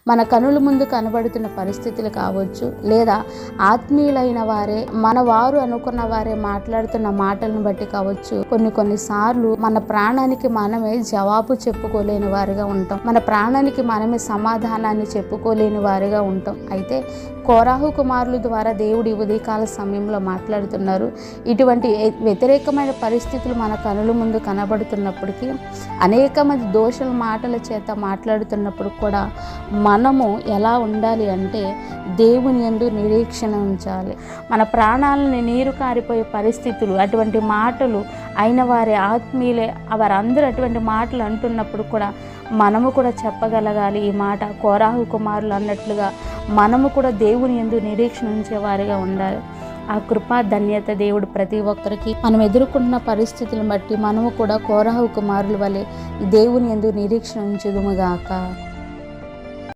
మన కనుల ముందు కనబడుతున్న పరిస్థితులు కావచ్చు, లేదా ఆత్మీయులైన వారే మన వారు అనుకున్న వారే మాట్లాడుతున్న మాటలను బట్టి కావచ్చు, కొన్నిసార్లు మన ప్రాణానికి మనమే జవాబు చెప్పుకోలేని వారిగా ఉంటాం. మన ప్రాణానికి మనమే సమాధానాన్ని చెప్పుకోలేని వారిగా ఉంటాం. అయితే కోరాహు కుమారుల ద్వారా దేవుడు ఈ ఉదయకాల సమయంలో మాట్లాడుతున్నారు. ఇటువంటి వ్యతిరేకమైన పరిస్థితులు మన కనుల ముందు కనబడుతున్నప్పటికీ, అనేక మంది దోషుల మాటల చేత మాట్లాడుతున్నప్పుడు కూడా మనము ఎలా ఉండాలి అంటే దేవుని యందు నిరీక్షణ ఉంచాలి. మన ప్రాణాలని నీరు కారిపోయే పరిస్థితులు, అటువంటి మాటలు అయిన వారి ఆత్మీయులే వారందరూ అటువంటి మాటలు అంటున్నప్పుడు కూడా మనము కూడా చెప్పగలగాలి ఈ మాట. కోరాహు కుమారులు అన్నట్లుగా మనము కూడా దేవుని యందు నిరీక్షణ ఉంచేవారిగా ఉండాలి. ఆ కృపా ధన్యత దేవుడు ప్రతి ఒక్కరికి మనం ఎదుర్కొంటున్న పరిస్థితులను బట్టి మనము కూడా కోరాహు కుమారుల వలె దేవుని యందు నిరీక్షణ ఉంచుదుముగాక.